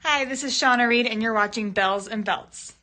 Hi, this is Shauna Reed, and you're watching Bells and Belts.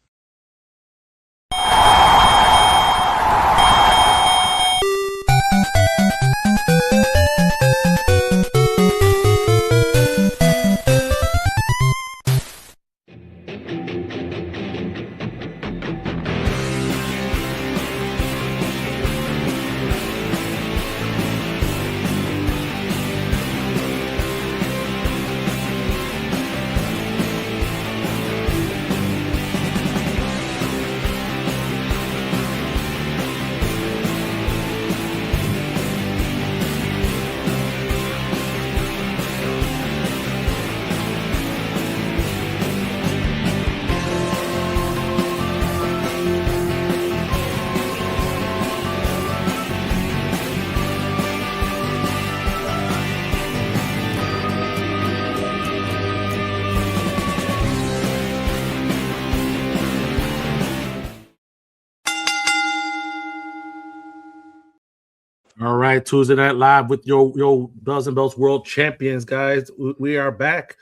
All right, Tuesday Night Live with your Bells and Belts World Champions, guys. We are back.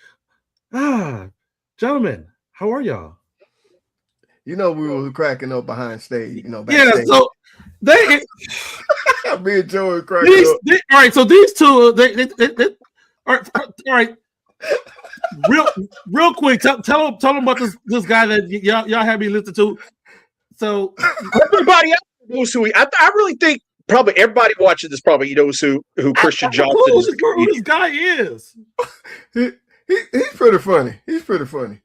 Gentlemen, how are y'all? We were cracking up behind stage. Yeah, so they me and Joe were cracking up. All right, so these two, all right. Real quick, tell them about this guy that y'all had me listen to. So everybody else knows who I really think. Probably everybody watching this probably knows who Christian Johnson is. Who this guy is. He's pretty funny. He's pretty funny.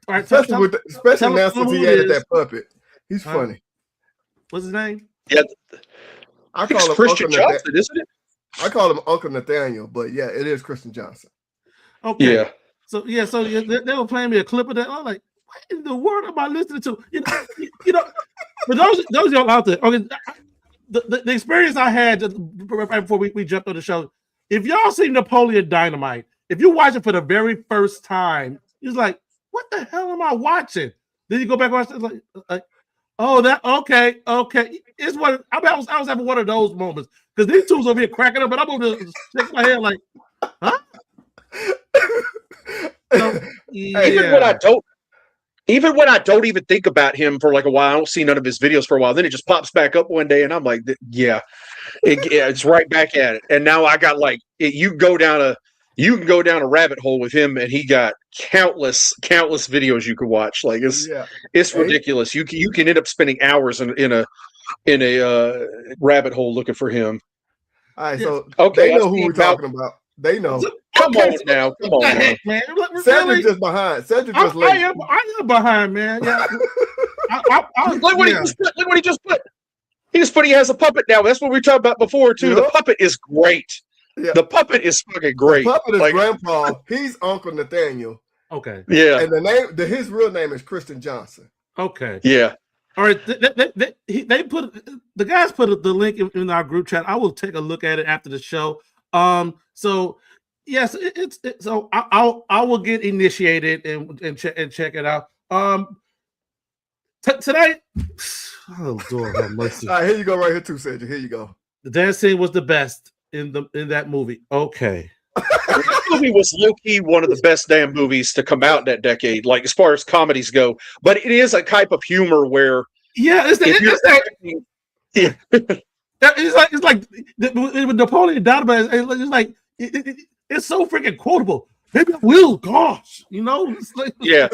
All right, especially now since he added that puppet. He's funny. What's his name? Yeah, I call him Christian Johnson, isn't it? I call him Uncle Nathaniel, but yeah, it is Christian Johnson. Okay. Yeah. So they were playing me a clip of that. I'm like, what in the world am I listening to? For those of y'all out there, okay. The experience I had right before we jumped on the show, if y'all see Napoleon Dynamite, if you watch it for the very first time, it's like, what the hell am I watching? Then you go back and watch it, like oh, that okay. It's what I was having one of those moments because these two's over here cracking up, and I'm over there shaking my head like, huh? So, yeah. Even when I don't even think about him for like a while, I don't see none of his videos for a while. Then it just pops back up one day, and I'm like, yeah, it's right back at it. And now I got you can go down a rabbit hole with him, and he got countless videos you could watch. Like it's ridiculous. You can end up spending hours in a rabbit hole looking for him. All right, so okay, they know who we're talking about. They know. Come on now. Man. Cedric just behind. Cedric just late. I am behind, man. Yeah. Look what he just put. He has a puppet now. That's what we talked about before too. Yeah. The puppet is great. Yeah. The puppet is fucking great. The puppet is Grandpa. He's Uncle Nathaniel. Okay. Yeah. And his real name is Christian Johnson. Okay. Yeah. All right. They put the guys put the link in our group chat. I will take a look at it after the show. So yes, so I will get initiated and check it out. Today, oh Lord have mercy. All right, here you go, right here too, Cedric. Here you go. The dance scene was the best in that movie. Okay. That movie was low-key one of the best damn movies to come out in that decade, like as far as comedies go. But it is a type of humor where it's like with Napoleon Dynamite. It's like it's so freaking quotable. Maybe I will. Gosh, It's like, yeah.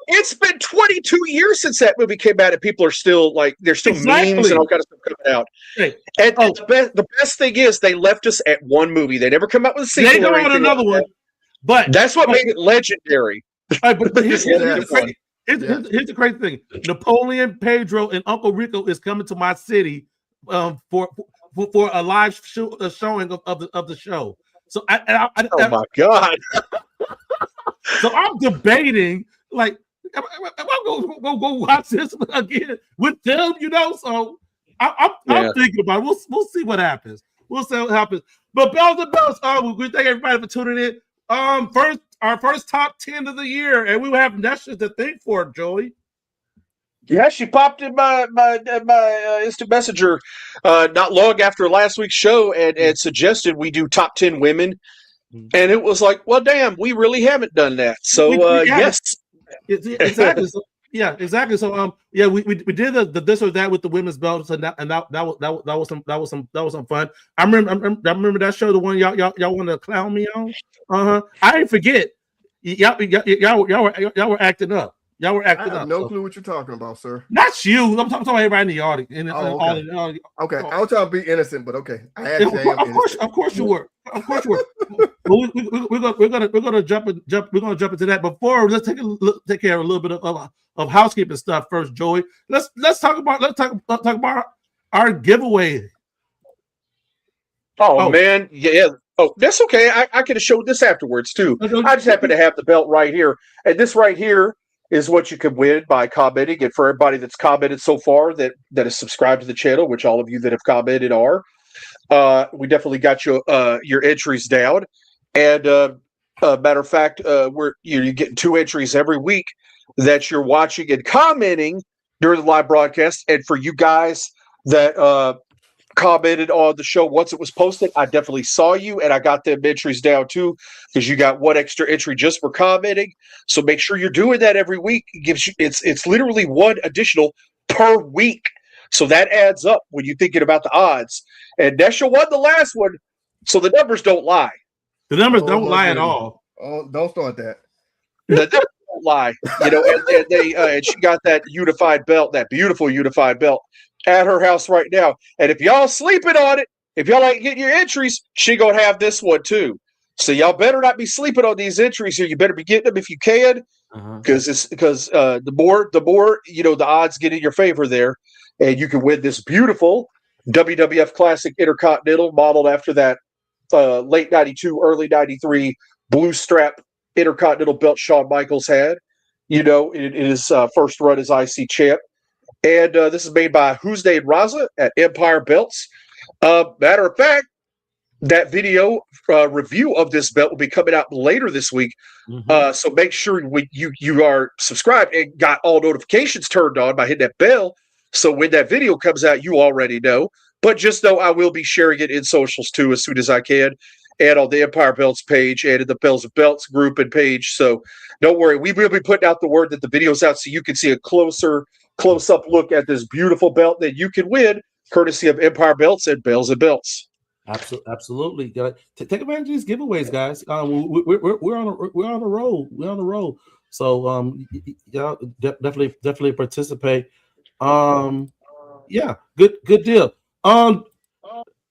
It's been 22 years since that movie came out, and people are still there's still memes and all kind of stuff coming out. Hey. And the best thing is they left us at one movie. They never come out with a sequel. They come out with another one, but that's what made it legendary. But here's the crazy thing: Napoleon, Pedro, and Uncle Rico is coming to my city for a live showing of the show. So oh my God! So I'm debating, like, am I going to go watch this again with them? So I'm thinking about it. We'll see what happens. We'll see what happens. But Bells and Belts, we thank everybody for tuning in. Our first top 10 of the year, and we have that's just the thing for it, Joey. Yeah, she popped in my instant messenger not long after last week's show and suggested we do top 10 women And it was like, well, damn, we really haven't done that. So yes. Exactly. So, yeah, exactly. So we did the this or that with the women's belts, and that was some fun. I remember that show, the one y'all want to clown me on. I didn't forget. Y'all were acting up. Y'all were acting I have up. no clue what you're talking about, sir. Not you. I'm talking about everybody in the audience. Okay, I was trying to be innocent, but okay. Of course you were. We're gonna jump into that. Before, let's take care of a little bit of housekeeping stuff first, Joey. Let's talk about our giveaway. Oh man, yeah. Oh, that's okay. I could have showed this afterwards too. I just happen to have the belt right here, and this right here is what you could win by commenting. And for everybody that's commented so far that is subscribed to the channel, which all of you that have commented are, we definitely got your entries down. And matter of fact, you're getting 2 entries every week that you're watching and commenting during the live broadcast. And for you guys that commented on the show once it was posted, I definitely saw you, and I got them entries down too, because you got 1 extra entry just for commenting. So make sure you're doing that every week. It gives you, it's literally 1 additional per week. So that adds up when you're thinking about the odds. And Nesha won the last one, so the numbers don't lie. The numbers don't lie at all. Oh, don't start that. The numbers don't lie. And she got that unified belt, that beautiful unified belt, at her house right now. And if y'all sleeping on it, if y'all ain't getting your entries, she gonna have this one too. So y'all better not be sleeping on these entries here. You better be getting them if you can, because the more the odds get in your favor there, and you can win this beautiful WWF Classic Intercontinental modeled after that late '92, early '93 blue strap Intercontinental belt Shawn Michaels had. In his first run as IC champ. And this is made by Hussein Raza at Empire Belts. Matter of fact, that video review of this belt will be coming out later this week. So make sure you are subscribed and got all notifications turned on by hitting that bell. So when that video comes out, you already know. But just know I will be sharing it in socials too as soon as I can, and on the Empire Belts page and in the Bells of Belts group and page. So don't worry, we will be putting out the word that the video's out so you can see a close-up look at this beautiful belt that you can win, courtesy of Empire Belts and Bells and Belts. Absolutely. Take advantage of these giveaways, guys. We're on a roll. We're on a roll. So y'all definitely participate. Yeah, good deal.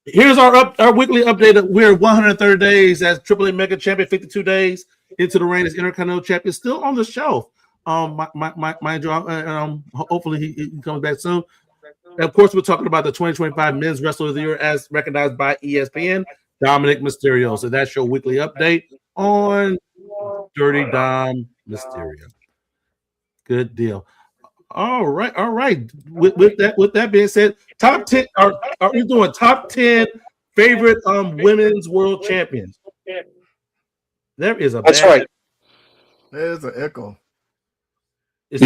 Here's our weekly update. We're 130 days as AAA Mega Champion, 52 days into the reign as Intercontinental Champion, still on the shelf. Mind you, hopefully he comes back soon. And of course, we're talking about the 2025 Men's Wrestler of the Year as recognized by ESPN, Dominic Mysterio. So that's your weekly update on Dirty Dom Mysterio. Good deal. All right. With that being said, top 10. Are we doing top 10 favorite women's world champions? There is a. That's right. There's an echo. Is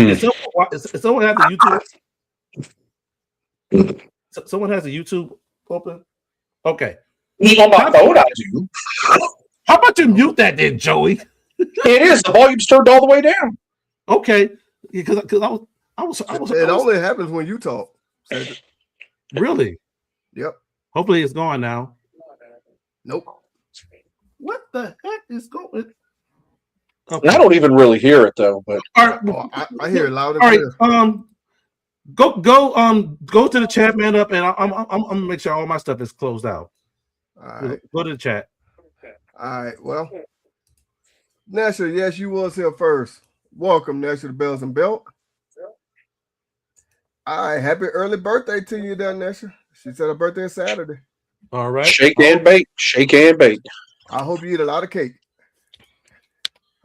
someone has the YouTube? Someone has a YouTube open. Okay. On my phone, I do. How about you mute that, then, Joey? It is. The volume's turned all the way down. Okay. Because I was. It only happens when you talk. Really? Yep. Hopefully it's gone now. Nope. What the heck is going? Okay. I don't even really hear it though, but I hear it loud and clear. Go to the chat, man, up, and I'm gonna make sure all my stuff is closed out. All right. Go to the chat. All right. Well, Nesha, yes, you was here first. Welcome, Nesha, to Bells and Belt. All right. Happy early birthday to you, there, Nesha. She said her birthday is Saturday. All right. Shake and bake. Shake and bake. I hope you eat a lot of cake.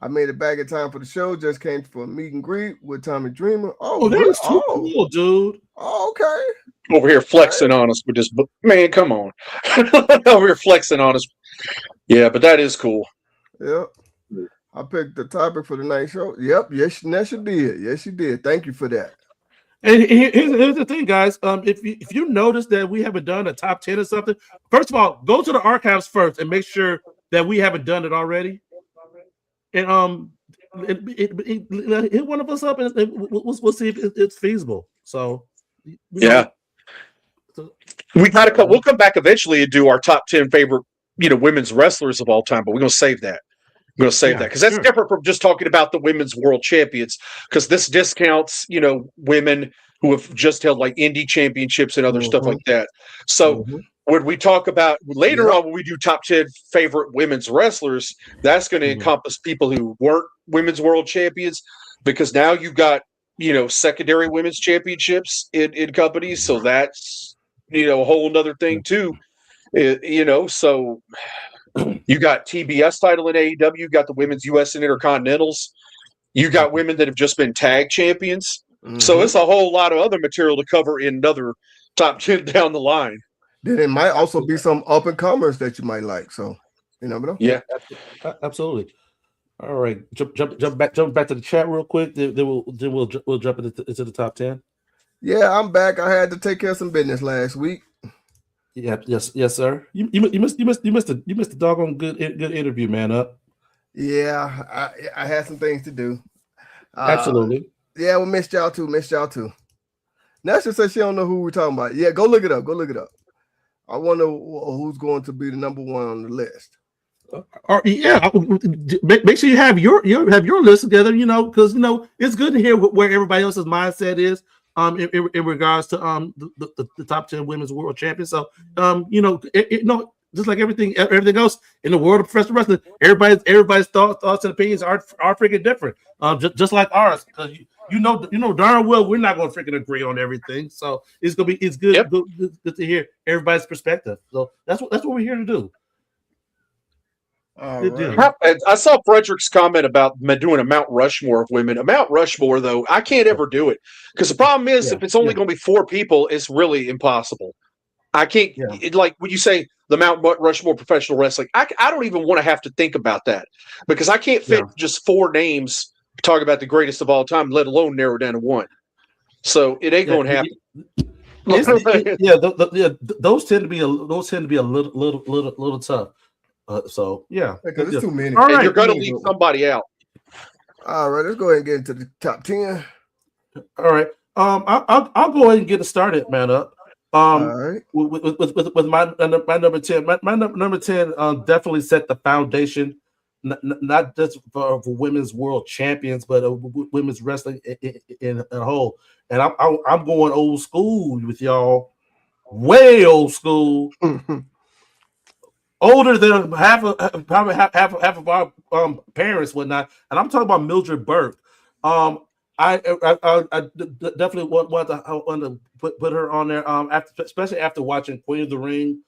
I made it back in time for the show. Just came for a meet and greet with Tommy Dreamer. Oh, that's too cool, dude. Oh, okay. Over here flexing on us with this book. Man, come on. Over here flexing on us. Yeah, but that is cool. Yep. I picked the topic for the night show. Yep. Yes, Nesha did. Yes, she did. Thank you for that. And here's the thing, guys. If you notice that we haven't done a top 10 or something, first of all, go to the archives first and make sure that we haven't done it already. And hit one of us up, and we'll see if it's feasible. So Yeah. We gotta come. We'll come back eventually and do our top 10 favorite, women's wrestlers of all time. But we're gonna save that. We're gonna save that because that's different from just talking about the women's world champions. Because this discounts, women who have just held like indie championships and other stuff like that. So when we talk about later on, when we do top 10 favorite women's wrestlers, that's going to encompass people who weren't women's world champions, because now you've got secondary women's championships in companies. So that's a whole nother thing too. So you got TBS title in AEW, you got the women's US and Intercontinentals, you got women that have just been tag champions. So it's a whole lot of other material to cover in another top 10 down the line. Then it might also be some up and comers that you might like. So you never know. Yeah, absolutely. All right, jump back to the chat real quick. Then we'll jump into the top 10. Yeah, I'm back. I had to take care of some business last week. Yeah, yes, sir. You missed the doggone good interview, man. Up. Yeah, I had some things to do. Absolutely. Yeah, we missed y'all too. Nasha said she don't know who we're talking about. Yeah, go look it up. I wonder who's going to be the number one on the list. Make sure you have your list together. Because it's good to hear where everybody else's mindset is. In regards to the top 10 women's world champions. So just like everything else in the world of professional wrestling, everybody's thoughts and opinions are freaking different. Just like ours, because you know darn well we're not going to freaking agree on everything. So it's good to hear everybody's perspective. So that's what we're here to do. Right. I saw Frederick's comment about doing a Mount Rushmore of women. A Mount Rushmore, though, I can't ever do it because the problem is if it's only going to be 4 people, it's really impossible. I can't like when you say the Mount Rushmore professional wrestling. I don't even want to have to think about that because I can't fit just 4 names talking about the greatest of all time, let alone narrow down to 1. So it ain't going to happen. Those tend to be a little tough. So because it's too many. All and right. You're going to leave somebody out. All right, let's go ahead and get into the top 10. All right. I'll go ahead and get it started, man. Up. All right. With my number 10. My number 10 definitely set the foundation, not just for women's world champions, but women's wrestling in a whole. And I'm going old school with y'all, way old school. Older than probably half of our parents, whatnot, and I'm talking about Mildred Burke. I definitely want to put her on there. Especially after watching Queen of the Ring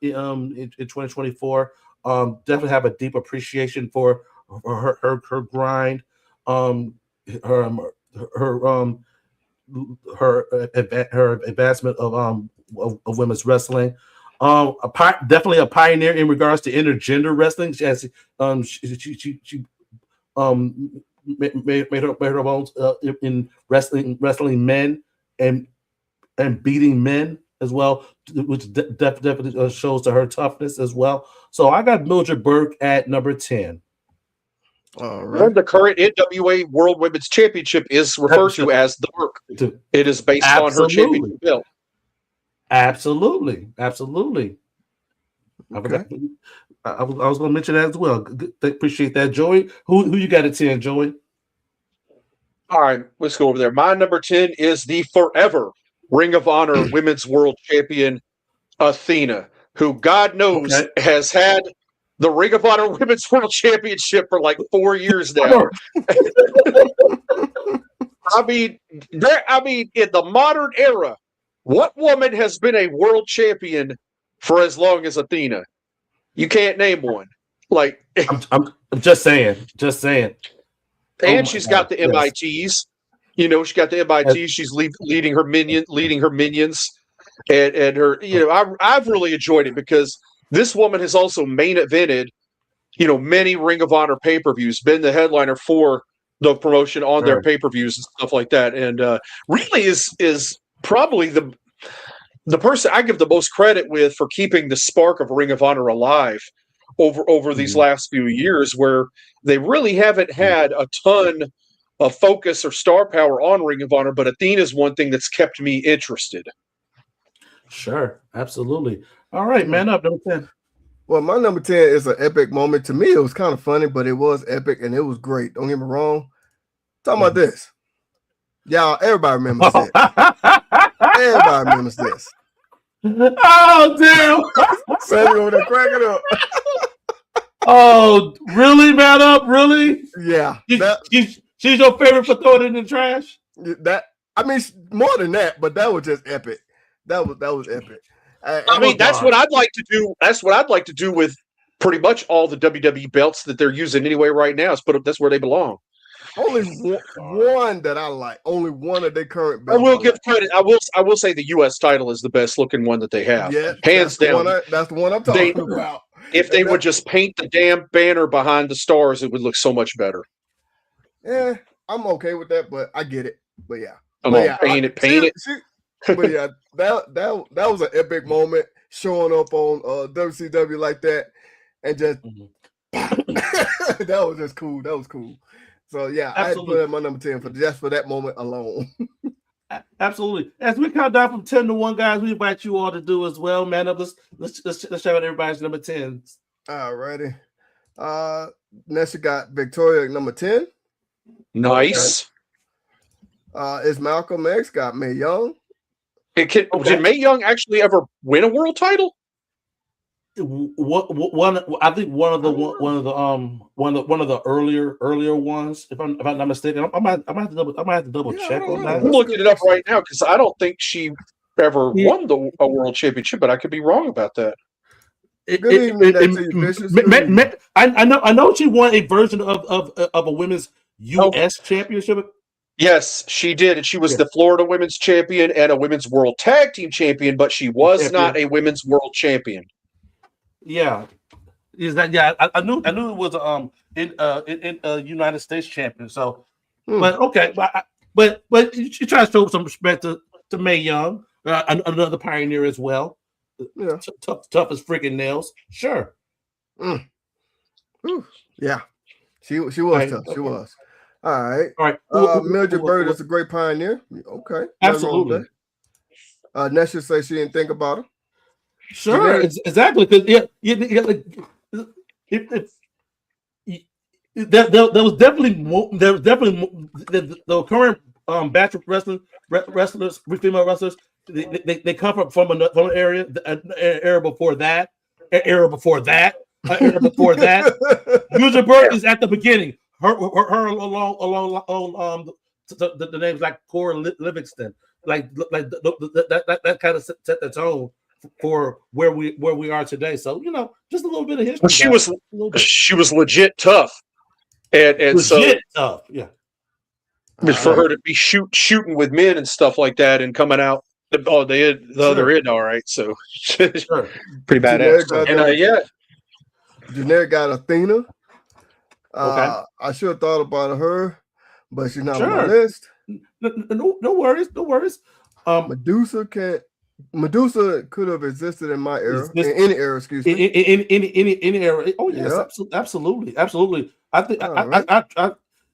in 2024. Definitely have a deep appreciation for her grind, her advancement of women's wrestling. Definitely a pioneer in regards to intergender wrestling. She made her bones in wrestling men and beating men as well, which definitely shows to her toughness as well. So I got Mildred Burke at number 10. All right. And the current NWA World Women's Championship is referred to as the Burke. It is based on her championship belt. Absolutely. Okay. I was going to mention that as well. Appreciate that, Joey. Who you got at 10, Joey? All right, let's go over there. My number 10 is the forever Ring of Honor Women's World Champion, Athena, who God knows has had the Ring of Honor Women's World Championship for like 4 years now. I mean, in the modern era, what woman has been a world champion for as long as Athena? You can't name one. Like I'm just saying. And she's got the MITs. She got the MITs. She's leading her minions, and her. I've really enjoyed it because this woman has also main evented, many Ring of Honor pay-per-views, been the headliner for the promotion on their pay-per-views and stuff like that, and really is probably the person I give the most credit with for keeping the spark of Ring of Honor alive over these last few years, where they really haven't had a ton of focus or star power on Ring of Honor. But Athena's one thing that's kept me interested. Sure, absolutely. All right, man up, number 10. Well, my number 10 is an epic moment. To me, it was kind of funny, but it was epic and it was great. Don't get me wrong. Talking about this. Y'all, everybody remembers this. Everybody remembers this. Oh, damn. Sammy over there cracking up. Oh, really, man up? Really? Yeah. She's your favorite for throwing it in the trash? I mean, more than that, but that was just epic. That was epic. I mean, that's what I'd like to do. That's what I'd like to do with pretty much all the WWE belts that they're using anyway right now. Is put up. That's where they belong. Only one that I like. Only one of their current belts. I will give credit. I will say the U.S. title is the best looking one that they have. Yeah, hands down. That's the one I'm talking about. If they would just paint the damn banner behind the stars, it would look so much better. Yeah, I'm okay with that, but I get it. But yeah, paint it. But yeah, that was an epic moment showing up on WCW like that, and just that was just cool. That was cool. So yeah, absolutely. I had to put it at my number 10 for that moment alone. Absolutely. As we count down from 10 to 1, guys, we invite you all to do as well. Man up, let's shout out everybody's number 10s. All righty. Next you got Victoria at number 10. Nice. Okay. Is Malcolm X got Mae Young? Did Mae Young actually ever win a world title? I think one of the earlier ones. If I'm not mistaken, I might have to double check on that. I'm looking it up right now because I don't think she ever won a world championship, but I could be wrong about that. I know she won a version of a women's U.S. championship. Yes, she did, and she was the Florida Women's Champion and a Women's World Tag Team Champion, but she was not a Women's World Champion. Yeah, is that? Yeah, I knew it was in United States champion. So, but okay, but she tries to show some respect to Mae Young, another pioneer as well. Yeah, tough as freaking nails. Sure. Yeah, she was tough. She was. All right. Mildred Bird is a great pioneer. Okay. Absolutely. Nesha say she didn't think about her. Sure, exactly. Because there was definitely the current batch of wrestlers, female wrestlers. They come from an era before that. Mildred Bird is at the beginning. Her along the names like Cora Livingston, like that kind of set the tone for where we are today. So just a little bit of history. Well, she was legit tough, and legit tough. Yeah, for her to be shooting with men and stuff like that, and coming out the other end. All right, so pretty badass. Generic got Athena. Okay. I should have thought about her, but she's not on my list. No worries. Medusa could have existed in my era, in any era. Excuse me. In any era. Oh yes, absolutely. I think I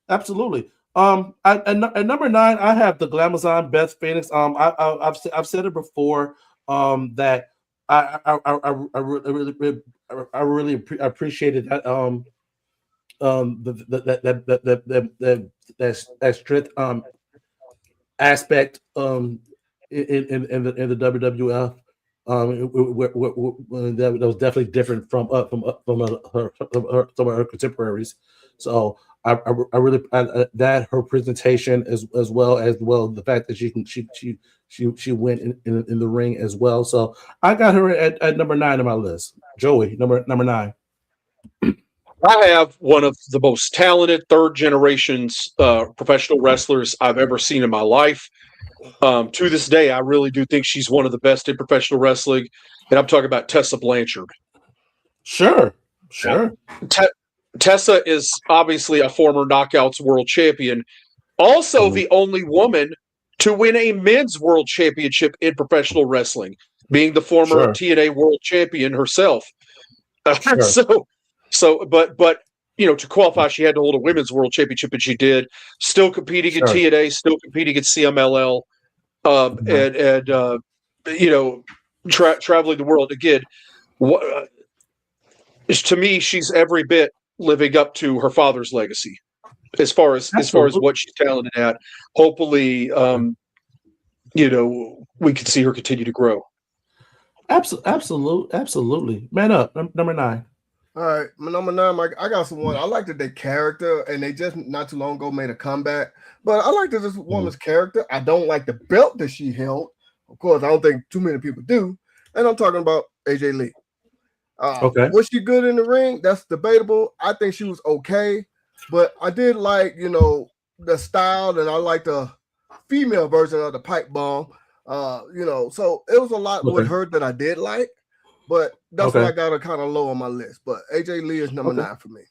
absolutely. At number 9, I have the Glamazon Beth Phoenix. I've said it before. That I really appreciated that. That strength aspect in the WWF that was definitely different from some of her contemporaries. So I really that her presentation as well the fact that she went in the ring as well. So I got her at number 9 on my list. Joey, number 9. I have one of the most talented third generations professional wrestlers I've ever seen in my life. To this day, I really do think she's one of the best in professional wrestling, and I'm talking about Tessa Blanchard. Sure. Tessa is obviously a former Knockouts World Champion, also the only woman to win a men's World Championship in professional wrestling, being the former TNA World Champion herself. Sure. But to qualify, she had to hold a women's world championship, and she did. Still competing in Sure. TNA, still competing in CMLL, traveling the world again. To me, she's every bit living up to her father's legacy, as far as what she's talented at. Hopefully, we can see her continue to grow. Absolutely. Man up, number 9. All right, my number 9, Mike. I got someone. I liked their character, and they just not too long ago made a comeback. But I like this woman's character. I don't like the belt that she held. Of course, I don't think too many people do. And I'm talking about AJ Lee. Okay. Was she good in the ring? That's debatable. I think she was okay, but I did like the style, and I like the female version of the pipe bomb. So it was a lot with her that I did like. But that's why I got her kind of low on my list. But AJ Lee is number 9 for me.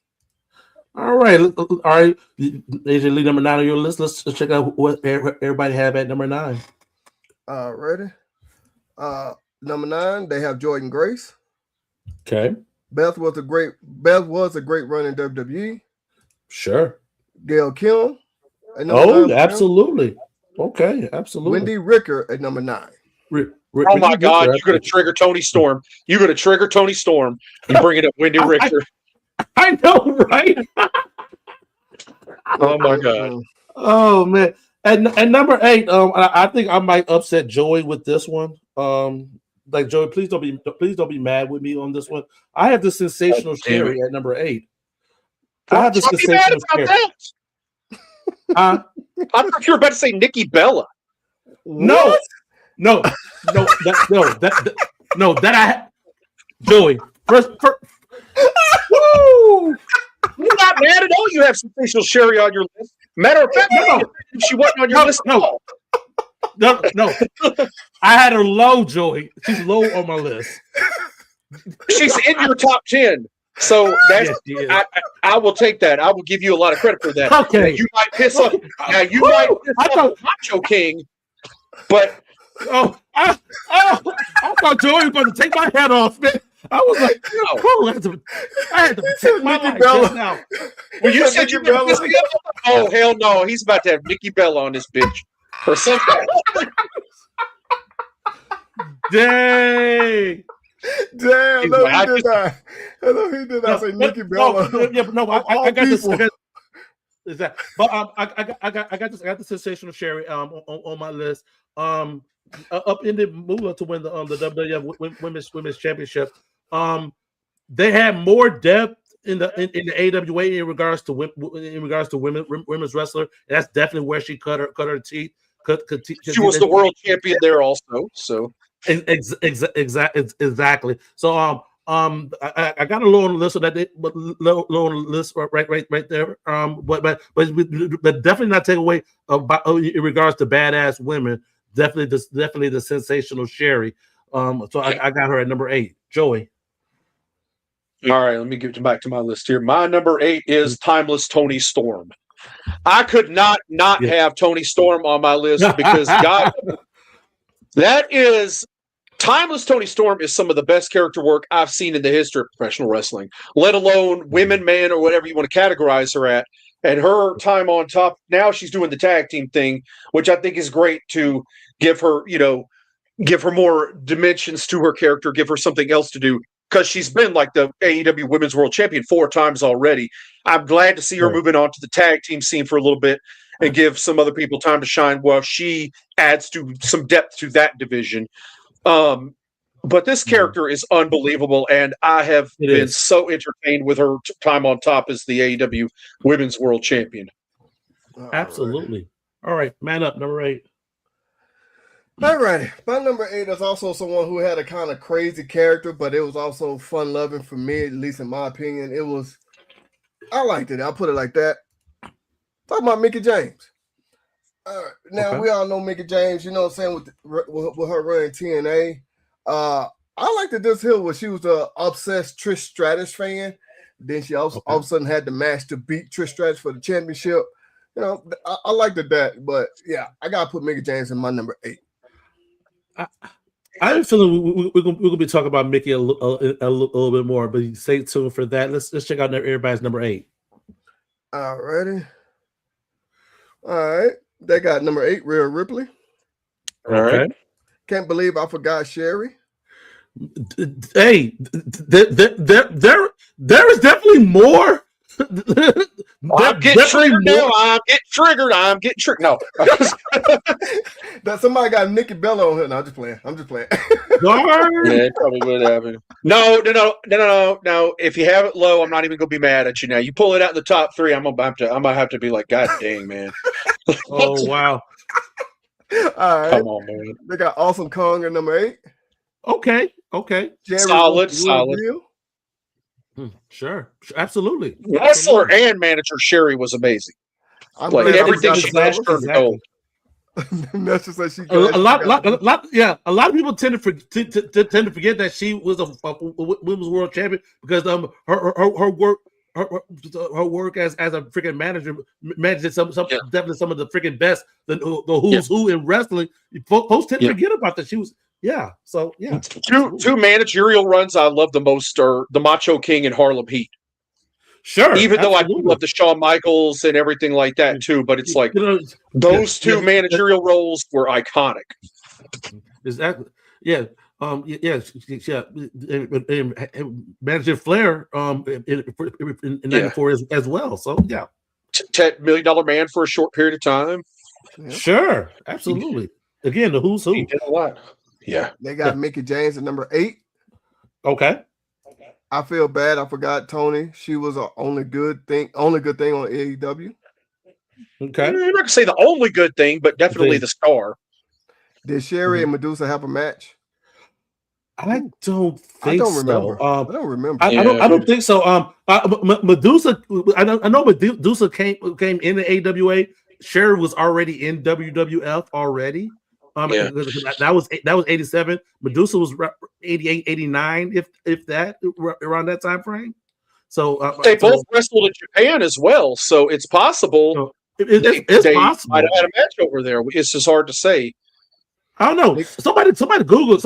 All right. AJ Lee, number 9 on your list. Let's check out what everybody have at number 9. Ready? Number 9, they have Jordynne Grace. Okay. Beth was a great run in WWE. Sure. Gail Kim. Absolutely. Okay, absolutely. Wendy Ricker at number 9. Oh my God! You're going to trigger Tony Storm. You're going to trigger Tony Storm. You bring it up, Wendy Richter. I know, right? Oh my God! Oh man! And number 8, I think I might upset Joey with this one. Like Joey, please don't be mad with me on this one. I have the Sensational Sherry at number 8. I have the Sensational Sherry. I thought you were about to say Nikki Bella. No. Joey. First. Woo! You're not mad at all. You have Sensational Sherry on your list. Matter of fact, she wasn't on your list at all. No. I had her low, Joey. She's low on my list. She's in your top 10. So that's I will take that. I will give you a lot of credit for that. Okay. You might piss off. Now you might piss off Macho King, but I thought Joey was going to take my head off, man. I was like, I had to take my life just now. When you said you Bella, oh hell no, he's about to have Nikki Bella on this bitch or something. Dang. Damn, no, he did that. No, he did that. I say Nikki Bella. I got this. Exactly. But I got this. I got the Sensational Sherry on my list. Up in the Moolah to win the WWF Women's Championship. They had more depth in the AWA in regards to women's wrestler. And that's definitely where she cut her teeth. She was the world champion there also. So exactly. So I got a low on the list, so that low on the list right there. But definitely not take away about in regards to badass women. Definitely the Sensational Sherry. So I got her at number 8. Joey. All right, let me get back to my list here. My number 8 is Timeless Tony Storm. I could not have Tony Storm on my list because God, that is Timeless Tony Storm is some of the best character work I've seen in the history of professional wrestling, let alone women, man, or whatever you want to categorize her at. And her time on top, now she's doing the tag team thing, which I think is great to give her more dimensions to her character, give her something else to do, because she's been like the AEW Women's World Champion 4 times already. I'm glad to see her moving on to the tag team scene for a little bit and give some other people time to shine while she adds to some depth to that division. But this character is unbelievable, and I have been so entertained with her time on top as the AEW Women's World Champion. Absolutely. All right, man up, number 8. All righty. My number 8 is also someone who had a kind of crazy character, but it was also fun-loving for me, at least in my opinion. I liked it. I'll put it like that. Talking about Mickie James. Now, we all know Mickie James, you know what I'm saying, with her running TNA. I liked this hill where she was an obsessed Trish Stratus fan. Then she also all of a sudden had the match to beat Trish Stratus for the championship. You know, I liked that, but yeah, I gotta put Mickie James in my number 8. I have a feeling we're gonna be talking about Mickey a little bit more, but stay tuned for that. Let's check out everybody's number 8. Alrighty. All right. They got number 8, Rhea Ripley. All right. Can't believe I forgot Sherry. Hey, there is definitely more. I'm getting triggered now. I'm getting triggered. No. That somebody got Nikki Bella on here. No, I'm just playing. Darn. Yeah, it probably would happen. No. If you have it low, I'm not even gonna be mad at you now. You pull it out in the top 3, I'm gonna have to be like, God dang, man. Oh wow. All right. Come on, man. They got Awesome Kong at number 8. Okay. Jerry Solid. Real. Sure. Absolutely. Wrestler and manager Sherry was amazing. I'm Like glad everything I she forgot asked the her to go. That's just like she A lot of people tend to forget that she was a women's world champion because her work as a freaking manager managed definitely some of the freaking best, the who's who in wrestling. Folks tend to forget about that. She was Two managerial runs I love the most are the Macho King and Harlem Heat. Sure, even though I do love the Shawn Michaels and everything like that too, but it's like those two managerial roles were iconic. Exactly. Yeah. Managing Flair in 94 as well. So yeah. $10 million man for a short period of time. Yeah. Sure, absolutely. Again, the who's who. He did a lot. Yeah. They got Mickie James at number 8. Okay. I feel bad. I forgot Tony. She was the only good thing on AEW. Okay. I'm not gonna say the only good thing, but definitely the star. Did Sherry and Medusa have a match? I don't think so. Remember. I don't remember. I don't think so. Medusa. I know Medusa came in the AWA. Sherry was already in WWF already. That was 87. Medusa was 88, 89, if that, around that time frame. So they both wrestled in Japan as well, so it's possible. It's possible. Might have had a match over there. It's just hard to say. I don't know. Somebody Google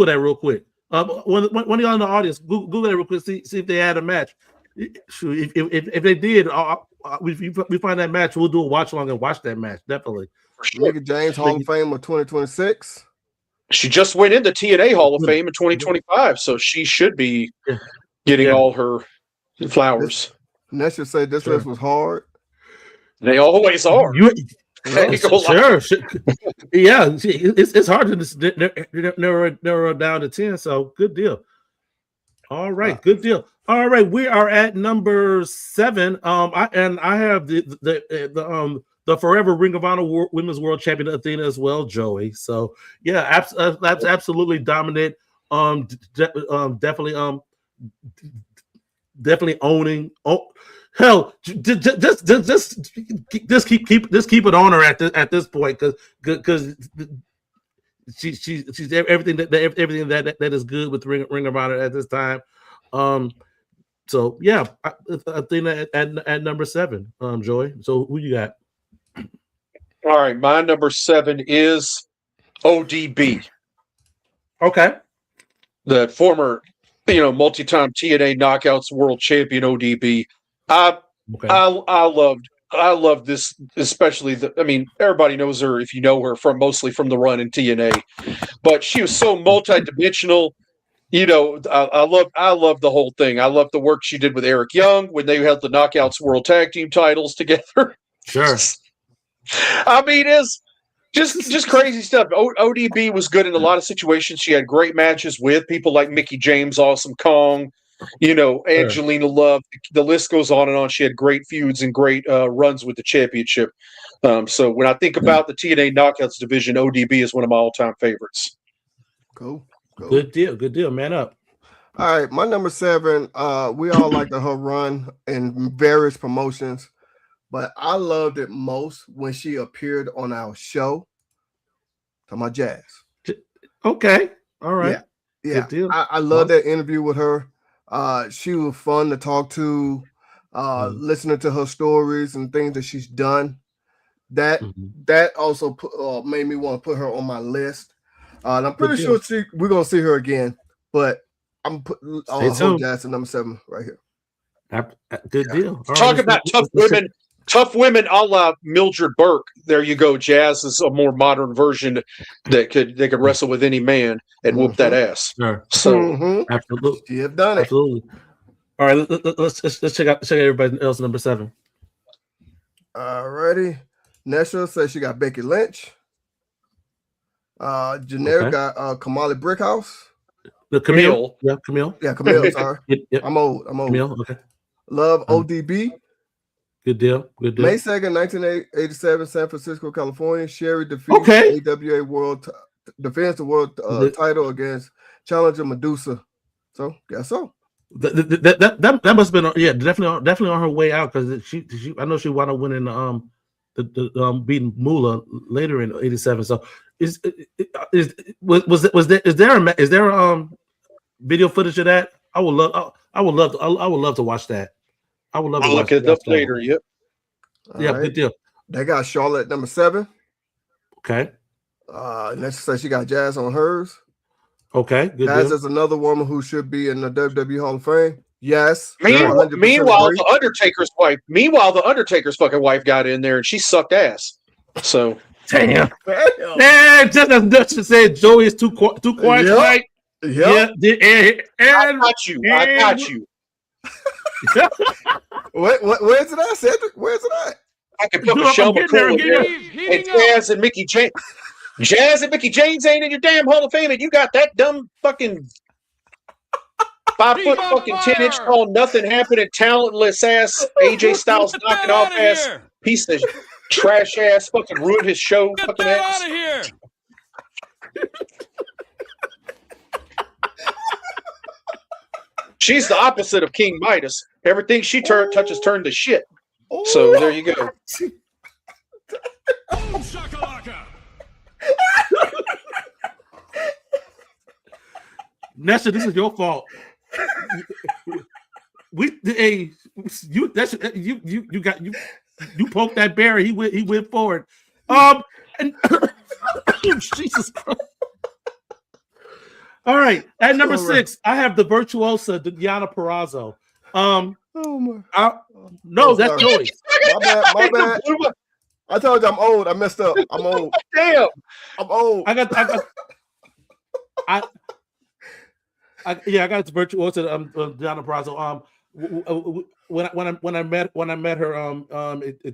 that real quick. One of y'all in the audience, Google that real quick. See if they had a match. If they did, we find that match, we'll do a watch along and watch that match. Definitely. Sure. Mickie James Hall of Fame of 2026. She just went into TNA Hall of Fame in 2025, so she should be getting all her flowers. Nesha said this list was hard. They always are. Sure. Yeah, it's hard to narrow it down to 10. So good deal. All right, good deal. All right, we are at number 7. I have the forever Ring of Honor Women's World Champion Athena as well, Joey. So yeah, that's absolutely dominant. Definitely owning. Oh, hell, just keep it on her at this point because she's everything that is good with Ring of Honor at this time. So yeah, Athena at number 7. Joey. So who you got? All right, my number 7 is ODB. Okay. The former, multi-time TNA Knockouts World Champion ODB. I love this, especially everybody knows her if you know her mostly from the run in TNA, but she was so multidimensional. I love the whole thing. I love the work she did with Eric Young when they held the Knockouts World Tag Team titles together. Sure. It's just crazy stuff. ODB was good in a lot of situations. She had great matches with people like Mickie James, Awesome Kong, Angelina Love. The list goes on and on. She had great feuds and great runs with the championship. So when I think about the TNA Knockouts division, ODB is one of my all-time favorites. Cool. Good deal. Man up. All right, my number 7. We all liked her run in various promotions. But I loved it most when she appeared on our show. Talking about Jazz. Okay. All right. Yeah. I love that interview with her. She was fun to talk to, listening to her stories and things that she's done. That also made me want to put her on my list. And I'm pretty sure we're gonna see her again, but I'll hold tuned. Jazz at number 7 right here. Good deal. All Talk right, about let's- tough women a la Mildred Burke. There you go. Jazz is a more modern version they could wrestle with any man and whoop that ass. Sure. So Absolutely. She have done it. Absolutely. All right, let's check out everybody else number 7. Alrighty. Nesha says she got Becky Lynch. Janelle got Kamali Brickhouse. The Camille. Yeah, Camille. Yeah, Camille, sorry. Yep. I'm old. Camille, okay. Love ODB. Good deal. Good deal. May 2nd, 1987, San Francisco, California. Sherry defeats AWA World defends the world title against challenger Medusa. So guess so. That must have been definitely on her way out because she I know she wound up winning the beating Moolah later in '87. So is there video footage of that? I would love to watch that. I would love to look it up later. Yep. Yeah, right. Good deal. They got Charlotte number 7. Okay. Let's say she got Jazz on hers. Okay, good Jazz deal. is another woman who should be in the WWE Hall of Fame. Yes. Meanwhile, the Undertaker's fucking wife got in there and she sucked ass. So damn. Just as Dutch said, Joey is too quiet tonight. Yep. Yeah. I got you. Where's it at, Cedric? Where's it at? I can put Michelle McCool in there. And Jazz and Mickey James. Jazz and Mickey James ain't in your damn Hall of Fame, and you got that dumb fucking 5 foot fucking 10-inch tall, nothing happening, talentless ass AJ Styles knocking off ass piece of trash ass, fucking ruined his show, fucking ass. Out of here! She's the opposite of King Midas. Everything she touches turned to shit. So there you go. Boom shakalaka! Nestor, this is your fault. You poked that bear. He went forward. And Jesus Christ. All right, at number 6, I have the virtuosa Deonna Purrazzo. No, that's Joey. My bad. I told you I'm old. I messed up. I'm old. Damn, I'm old. I got the virtuosa Deonna Purrazzo. When I met her in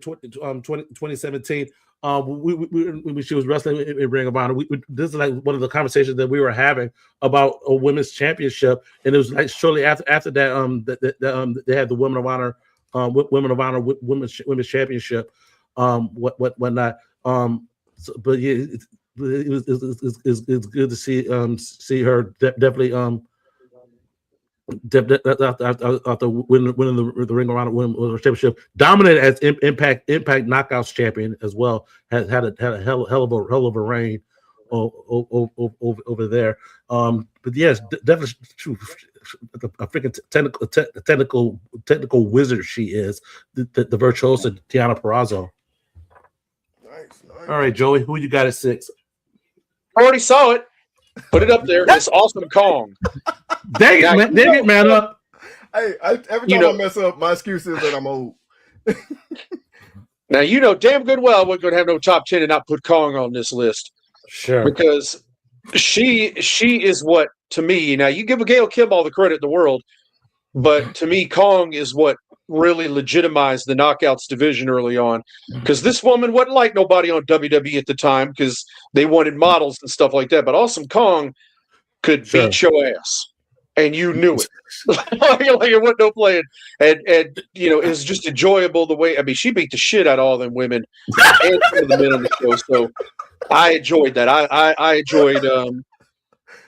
2017, when she was wrestling in Ring of Honor, this is like one of the conversations that we were having about a women's championship, and it was like shortly after that they had the Women of Honor women's championship, whatnot. But yeah, it's good to see her definitely after winning the Ring of Honor Women's Championship, dominated as Impact Knockouts champion as well. Had a hell of a reign over there. But yes, definitely true. A freaking technical wizard she is. The virtuosa Deonna Purrazzo. Nice. All right, Joey, who you got at 6? I already saw it. Put it up there. It's Awesome Kong. Dang it, man up. Hey, every time I mess up, my excuse is that I'm old. Now you know damn good well we're going to have no top 10 and not put Kong on this list. Sure. Because she is what, to me, now you give Gail Kim all the credit in the world, but to me, Kong is what really legitimized the Knockouts division early on. Because this woman wasn't like nobody on WWE at the time because they wanted models and stuff like that. But Awesome Kong could beat your ass. And you knew it. like it wasn't no playing. And you know, it was just enjoyable the way, I mean, she beat the shit out of all them women and some of the men on the show. So I enjoyed that. I enjoyed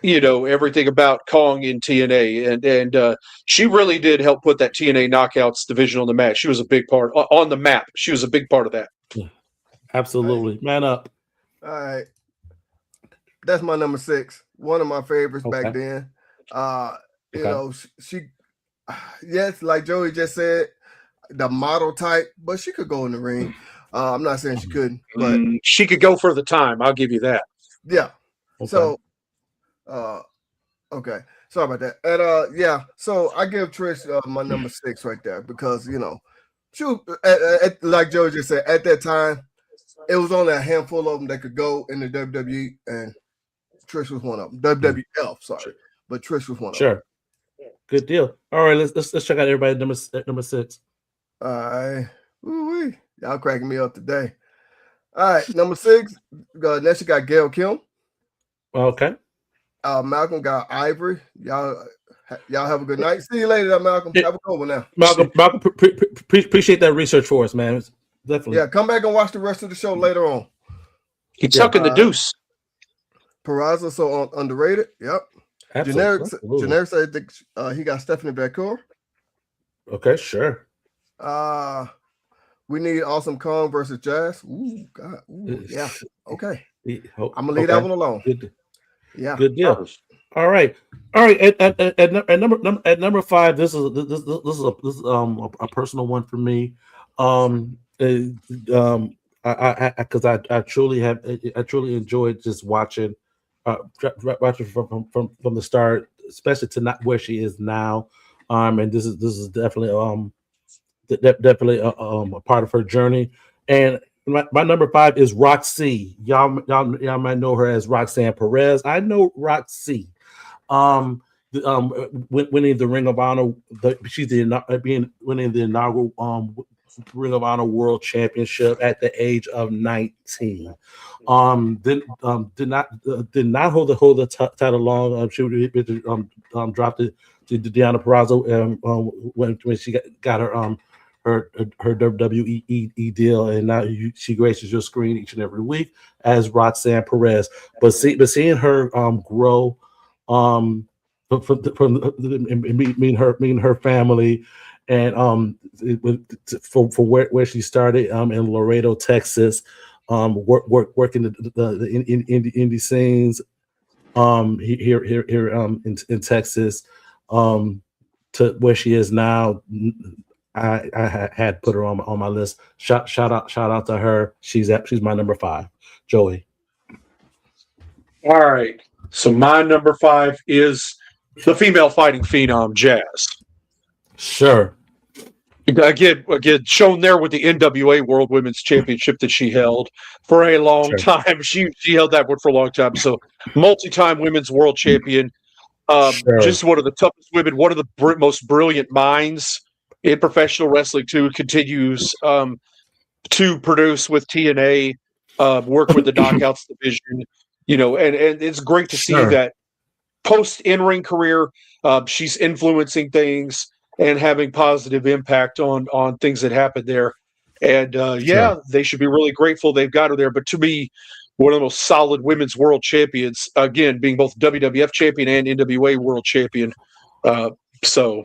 you know, everything about Kong in TNA. And she really did help put that TNA Knockouts division on the map. She was a big part on the map. She was a big part of that. Absolutely. Man up. All right. That's my number 6. One of my favorites back then. You know, she yes, like Joey just said, the model type, but she could go in the ring. I'm not saying she couldn't, but she could go for the time. I'll give you that. Yeah. Okay. So Okay. Sorry about that. And yeah, so I give Trish my number 6 right there because shoot, like Joe just said, at that time, it was only a handful of them that could go in the WWE, and Trish was one of them. WWF, sorry, but Trish was one of them. Sure. Good deal. All right, let's check out everybody number 6. All right. Woo-wee. Y'all cracking me up today. All right, number 6. Next you got Gail Kim. Okay. Malcolm got Ivory. Y'all have a good night. See you later, Malcolm. Yeah. Have a good one now. Malcolm, appreciate that research for us, man. It's definitely. Yeah, come back and watch the rest of the show later on. He tucking the deuce. Peraza so underrated. Yep. Absolutely. Generic said he got Stephanie Becker. Okay, sure. We need Awesome Kong versus Jazz. Ooh, God. Ooh, yeah. Okay. I'm gonna leave that one alone. Good. Yeah. Good deal. All right. At number 5, this is a personal one for me. Because I truly enjoyed just watching from the start, especially to not where she is now. And this is definitely a part of her journey. And my number 5 is Roxy. Y'all might know her as Roxanne Perez. I know Roxy. Winning the Ring of Honor. She's winning the inaugural Ring of Honor World Championship at the age of 19. Did not hold the title long. She dropped it to Deonna Purrazzo when she got her WWE deal, and now she graces your screen each and every week as Roxanne Perez. But seeing her grow from meeting her family, and for where she started in Laredo, Texas, working the indie scenes here in Texas, to where she is now. I had put her on my list. Shout out to her. She's my number 5. Joey. All right. So my number 5 is the female fighting phenom, Jazz. Sure. Again, shown there with the NWA World Women's Championship that she held for a long time. She held that one for a long time. So multi-time women's world champion. Just one of the toughest women, one of the most brilliant minds in professional wrestling too. Continues to produce with TNA, work with the Knockouts division. And it's great to see that post in-ring career, she's influencing things and having positive impact on things that happen there. And they should be really grateful they've got her there. But to me, one of the most solid women's world champions, again, being both WWF champion and NWA world champion. So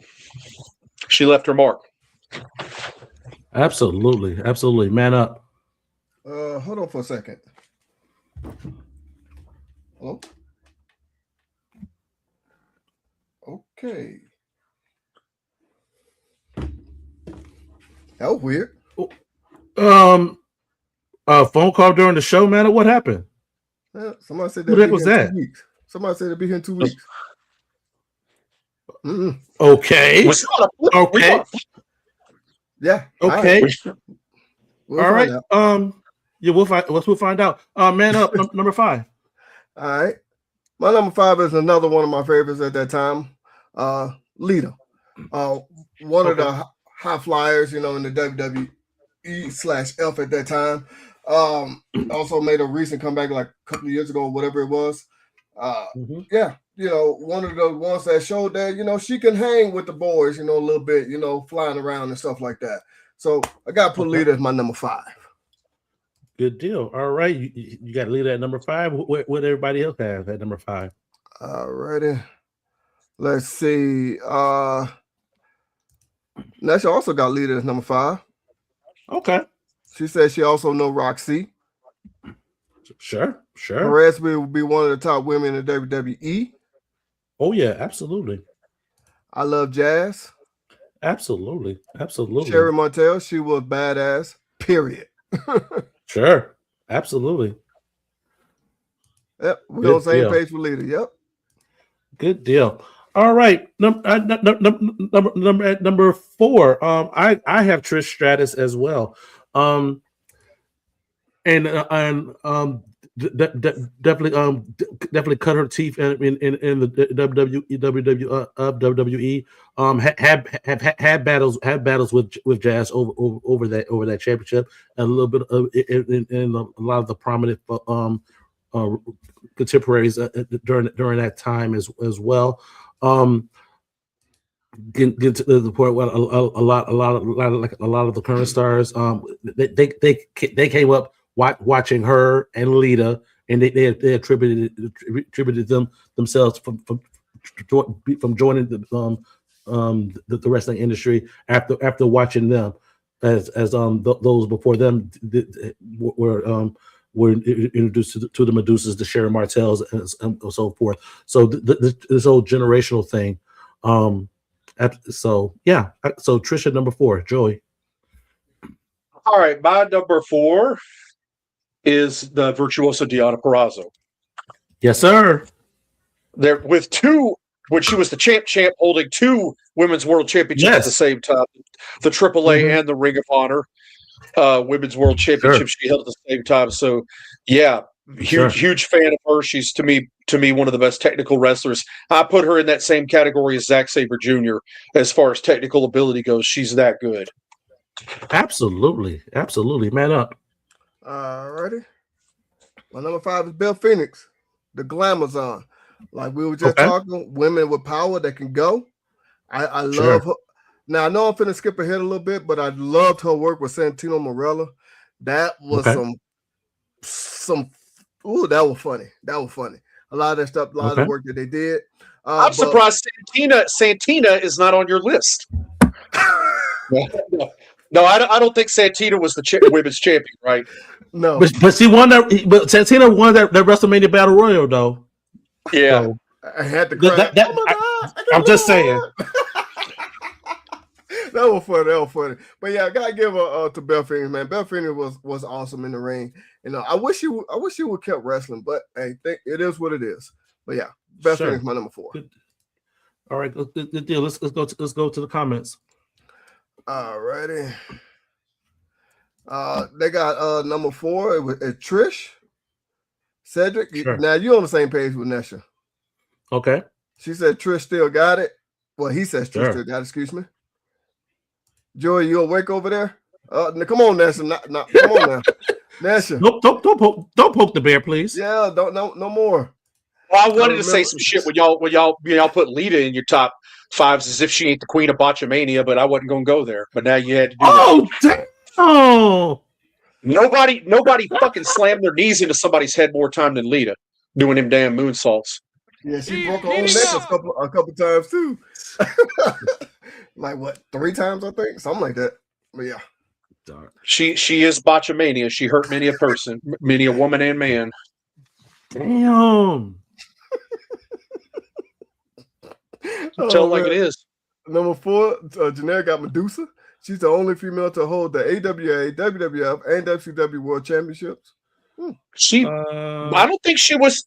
she left her mark. Absolutely. Man up. Hold on for a second. Hello? Okay. That was weird. A phone call during the show, man. What happened? Somebody said Who the heck was that? Somebody said it'll be here in 2 weeks. Okay. Okay. Yeah. Okay. All right. We'll find out. Man up. Number 5. All right. My number 5 is another one of my favorites at that time. Lita. One of the high flyers, in the WWE/F at that time. Also made a recent comeback like a couple of years ago, whatever it was. Yeah, one of the ones that showed that, she can hang with the boys, a little bit, flying around and stuff like that. So I got to put Lita as my number 5. Good deal. All right. You got Lita at number 5. What everybody else have at number 5? All righty. Let's see. Nesha also got Lita as number 5. Okay. She said she also know Roxy. Sure. Perez will be one of the top women in the WWE. Oh yeah, absolutely. I love Jazz. Absolutely. Sherry Montel, she was badass. Period. Sure. Absolutely. Yep, we're on the same page with Lita. Yep. Good deal. All right, number 4. I have Trish Stratus as well. Definitely cut her teeth in the WWE. Had battles with Jazz over that championship, and a little bit of in a lot of the prominent uh, contemporaries during that time as well. Get to the point where a lot of the current stars they came up watching her and Lita, and they attributed themselves from joining the wrestling industry after watching them as those before them were introduced to the Medusas, the Sharon Martells, and so forth. So this whole generational thing. So Trisha, number 4, Joey. All right, my number 4 is the virtuoso Deonna Purrazzo. Yes, sir. There with 2 when she was the champ holding 2 women's world championships at the same time, the AAA and the Ring of Honor women's world championship she held at the same time. So yeah, huge fan of her. She's to me one of the best technical wrestlers. I put her in that same category as Zack Sabre Jr. as far as technical ability goes. She's that good. Absolutely, man up. Alrighty. My number 5 is Belle Phoenix, the Glamazon. Like we were just talking, women with power that can go. I love her. Now I know I'm finna skip ahead a little bit, but I loved her work with Santino Marella. That was some. Ooh, that was funny. A lot of that stuff, a lot of the work that they did. I'm surprised Santina is not on your list. No, I don't think Santina was the women's champion, right? No, but she won that. But Santina won that WrestleMania Battle Royal, though. Yeah, so, I had to cry. I'm just saying. That was funny. But yeah, I gotta give to Belle Phoenix, man. Belle Phoenix was awesome in the ring. You know, I wish you would kept wrestling, but hey, it is what it is. But yeah, Belle Phoenix, my number 4. Good. All right, good deal. Let's go to the comments. Alrighty. They got number 4 with Trish, Cedric. Sure. Now you're on the same page with Nesha. Okay. She said Trish still got it. Well, he says Trish still got it. Excuse me. Joey, you awake over there? Come on, Nesha. Come on now, Nesha. Don't poke the bear, please. Yeah, no more. Well, I wanted to say some shit when y'all put Lita in your top 5s as if she ain't the queen of Botchamania, but I wasn't gonna go there. But now you had to do that. Oh, nobody fucking slammed their knees into somebody's head more time than Lita doing them damn moonsaults. Yeah, she broke her own neck a couple times too. Like what, 3 times I think, something like that. But yeah, she is Botchamania. She hurt many a person, many a woman and man. Damn. Tell it like it is. Number 4, Janelle got Medusa. She's the only female to hold the AWA, WWF, and WCW World Championships. I don't think she was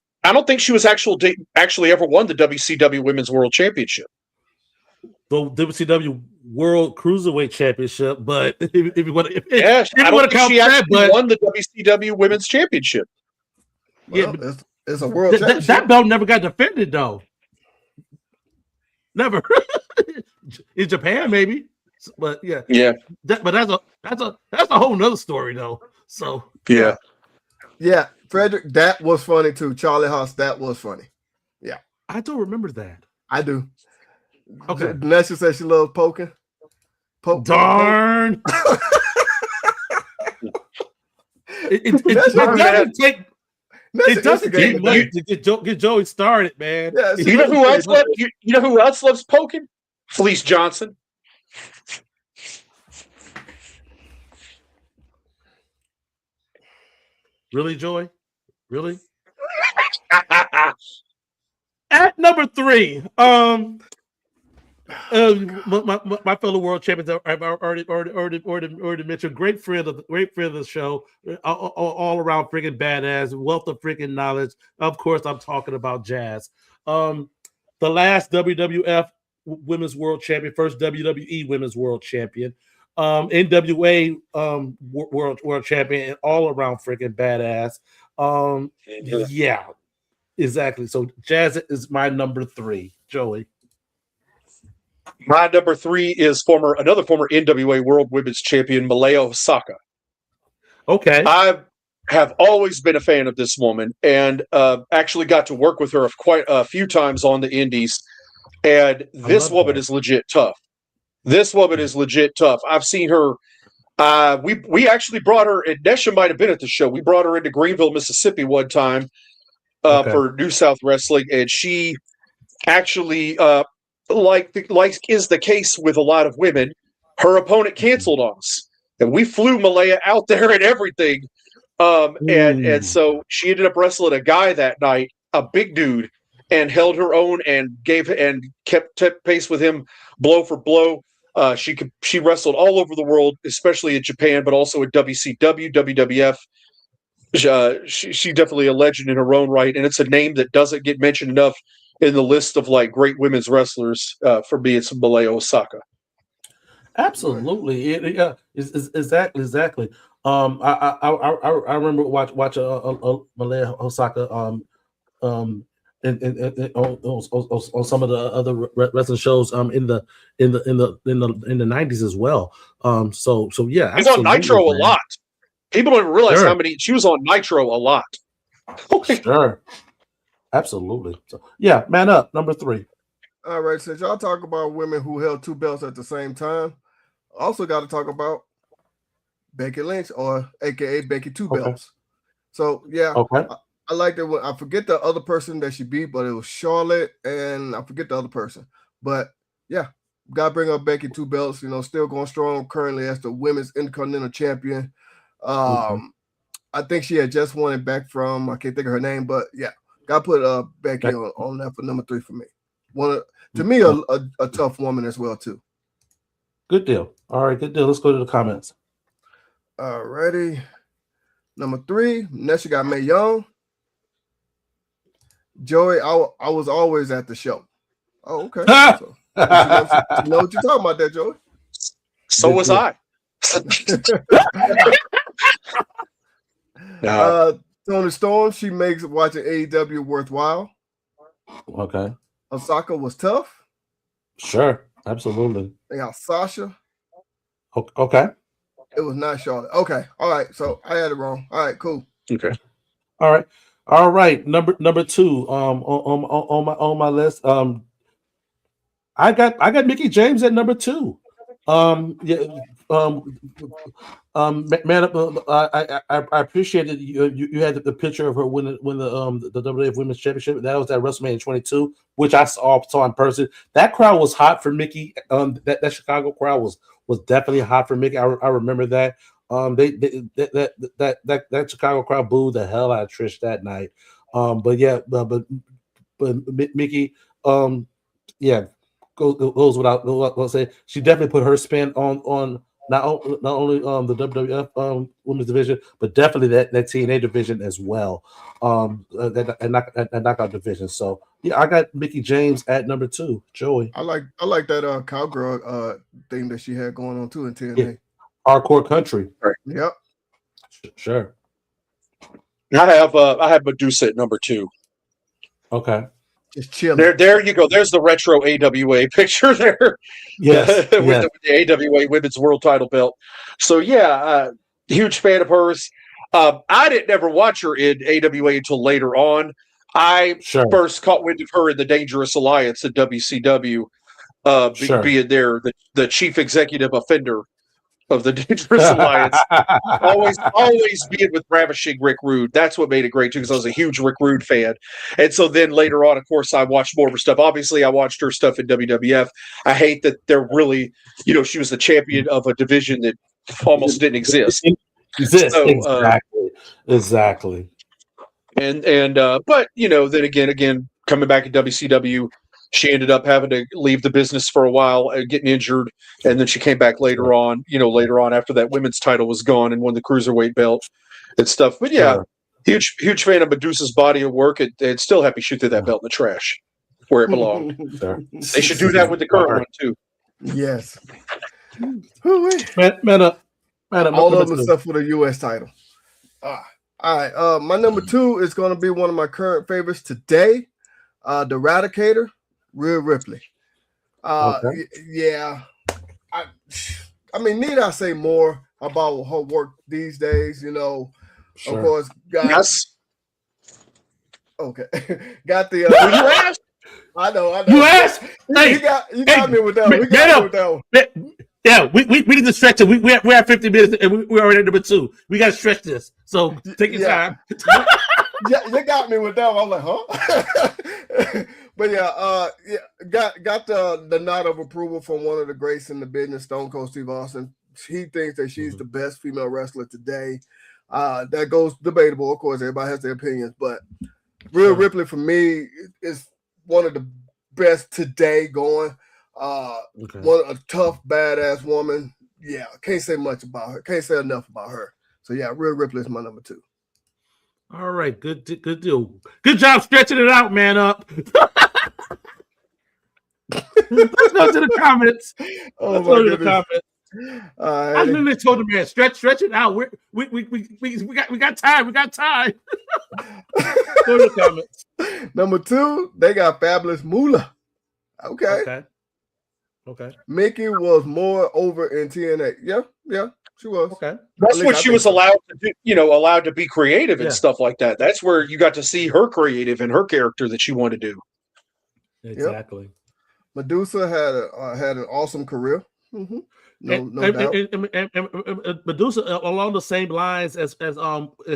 actually ever won the WCW Women's World Championship. The WCW World Cruiserweight Championship, but if you want to, I don't think she actually won the WCW Women's Championship. Well, yeah, it's a world championship. That belt never got defended though. Never. In Japan, maybe. But yeah. But that's a whole nother story though. So yeah, Frederick, that was funny too. Charlie Haas, that was funny. Yeah, I don't remember that. I do. Okay. Nesha said she loves poking. Darn. It doesn't take much to get Joey started, man. Yeah, you know who else loves? You know who else loves poking? Felice Johnson. Really, Joey? Really? At number 3, my fellow world champions I've already mentioned. Great friend of the show, all around freaking badass, wealth of freaking knowledge. Of course, I'm talking about Jazz. the last WWF Women's World Champion, first WWE Women's World Champion, NWA World Champion, and all around freaking badass. Yeah, exactly. So Jazz is my number 3. Joey. My number 3 is another former NWA World Women's Champion, Malaya Osaka. Okay. I have always been a fan of this woman, and actually got to work with her quite a few times on the indies. And this woman is legit tough. This woman is legit tough. I've seen her. We actually brought her, and Nesha might have been at the show. We brought her into Greenville, Mississippi one time for New South Wrestling, and she actually, like is the case with a lot of women, her opponent canceled on us, and we flew Malaya out there and everything. And so she ended up wrestling a guy that night, a big dude, and held her own and kept pace with him blow for blow. She wrestled all over the world, especially in Japan, but also in WCW, WWF. She definitely a legend in her own right, and it's a name that doesn't get mentioned enough in the list of like great women's wrestlers. For me, it's Malaya Osaka. Absolutely, exactly. I remember watch Malaya Osaka and on some of the other wrestling shows in the 90s as well. So yeah, she's on Nitro a lot. People don't realize how many she was on Nitro a lot. Sure, absolutely. So yeah, man up, number 3. All right, since y'all talk about women who held 2 belts at the same time, also got to talk about Becky Lynch, or AKA Becky 2 belts. So yeah, I like that one. I forget the other person that she beat, but it was Charlotte, and I forget the other person. But yeah, gotta bring up Becky 2 belts. Still going strong currently as the Women's Intercontinental Champion. I think she had just won it back from, I can't think of her name, but yeah, gotta put Becky on that for number 3 for me. To me, a tough woman as well too. Good deal. All right, good deal. Let's go to the comments. All righty. Number 3, Nesha got Mae Young. Joey, I was always at the show. Oh, okay. So, you know what you're talking about there, Joey. So was I. Tony Storm, she makes watching AEW worthwhile. Okay. Osaka was tough. Sure, absolutely. They got Sasha. Okay. It was not Charlotte. Okay. All right. So I had it wrong. All right, cool. Okay. All right. Number 2 on my list. I got Mickie James at number 2. Man, I appreciated you had the picture of her when the WWF Women's Championship. That was at WrestleMania 22, which I saw in person. That crowd was hot for Mickie. That Chicago crowd was definitely hot for Mickie. I remember that. That Chicago crowd booed the hell out of Trish that night. But Mickie, yeah, goes without saying. She definitely put her spin on not only the WWF women's division, but definitely that TNA division as well. That knockout division. So yeah, I got Mickie James at number 2. Joey, I like that cowgirl thing that she had going on too in TNA. Yeah. Hardcore country. Right. Yep. Sure. I have Medusa at number 2. Okay. Just chilling. There you go. There's the retro AWA picture there. Yes. with the AWA Women's World Title belt. So yeah, huge fan of hers. I didn't ever watch her in AWA until later on. I first caught wind of her in the Dangerous Alliance at WCW, being there the chief executive offender of the Dangerous Alliance. always being with ravishing Rick Rude. That's what made it great too, because I was a huge Rick Rude fan. And so then later on, of course, I watched more of her stuff. Obviously, I watched her stuff in WWF. I hate that they're really, she was the champion of a division that almost didn't exist. So, exactly. And but then again, coming back at WCW, she ended up having to leave the business for a while, getting injured, and then she came back later on. Later on after that women's title was gone and won the cruiserweight belt and stuff. But yeah, huge fan of Medusa's body of work, and still happy she threw that belt in the trash. where it belonged. Sure. They should do that with the current one too. Yes. Woo-wee. Man up. All of them except for the U.S. title. All right. My number 2 is going to be one of my current favorites today. The Eradicator, Rhea Ripley. Okay. Yeah. I mean, need I say more about her work these days? You know, Sure. of course, Yes. Okay. Got the. You asked. I know. You asked? You got me with that one. We got me with that one. Yeah, we need to stretch it. We're at 50 minutes and we're already at number 2. We got to stretch this. So take your time. Yeah, you got me with that one. I'm like, huh? But got the nod of approval from one of the greats in the business, Stone Cold Steve Austin. He thinks that she's the best female wrestler today. That goes debatable, of course. Everybody has their opinions, but Rhea Ripley for me is one of the best today going. A tough, badass woman. Yeah, can't say much about her. Can't say enough about her. So yeah, Rhea Ripley is my number 2. All right, good deal. Good job stretching it out, man up. Let's go to the comments. Oh my goodness. I literally told the man, stretch it out. We got time. We got time. Go to the comments. Number 2, they got Fabulous Moolah. Okay. Mickey was more over in TNA. Yeah, she was. Okay. That's when she was allowed to do, allowed to be creative and stuff like that. That's where you got to see her creative and her character that she wanted to do. Exactly. Yep. Medusa had an awesome career. Mm-hmm. No doubt. And Medusa along the same lines as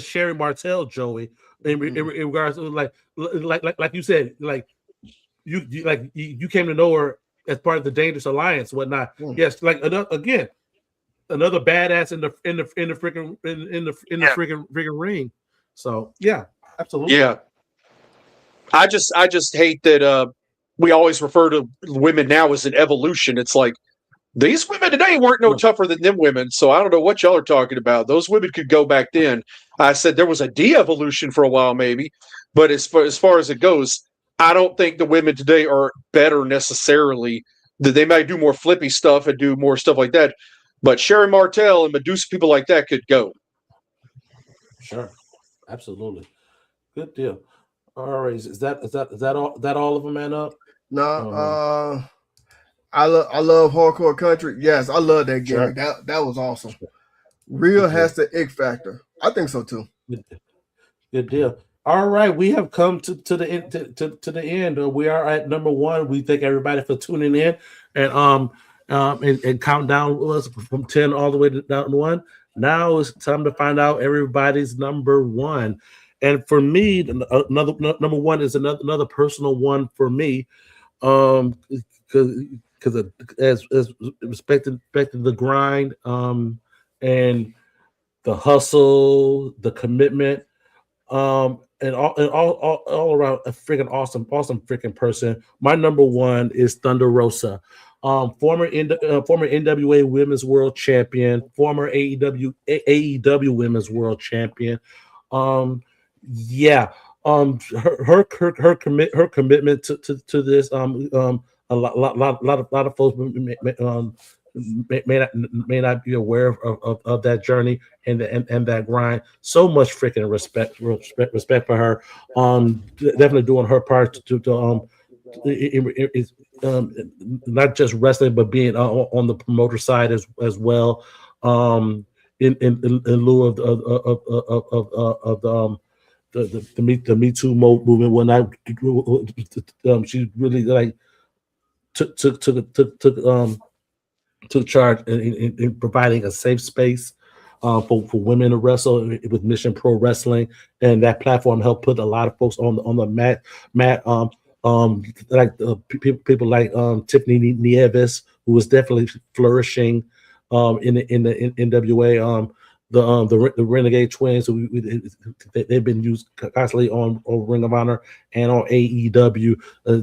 Sherry Martel, Joey, in regards to like you said, like you came to know her as part of the Dangerous Alliance, whatnot. Yes, like another badass in the freaking ring. So yeah, absolutely. Yeah, I just hate that we always refer to women now as an evolution. It's like these women today weren't no tougher than them women. So I don't know what y'all are talking about. Those women could go back then. I said there was a de-evolution for a while, maybe, but as far as it goes, I don't think the women today are better necessarily. That they might do more flippy stuff and do more stuff like that, but Sherry Martel and Medusa, people like that, could go. Sure, absolutely, good deal. All right, is that all of them, man up? No, I love hardcore country. Yes, I love that gimmick. Sure. That was awesome. Rhea has the ick factor. I think so too. Good deal. All right, we have come to the end. To the end. We are at number 1. We thank everybody for tuning in and count down us from 10 all the way down to 1. Now it's time to find out everybody's number 1. And for me, another number 1 is another personal one for me, because as respecting the grind, and the hustle, the commitment, and all around a freaking awesome freaking person. My number 1 is Thunder Rosa, former NWA Women's World Champion, former AEW Women's World Champion. Her commitment to this. A lot of folks may not be aware of that journey and that grind. So much freaking respect for her. Definitely doing her part to not just wrestling, but being on the promoter side as well. In lieu of the Me Too movement, when she really took charge in providing a safe space for women to wrestle with Mission Pro Wrestling, and that platform helped put a lot of folks on the mat. People like Tiffany Nieves, who was definitely flourishing in the NWA. The Renegade Twins, they've been used constantly on Ring of Honor and on AEW,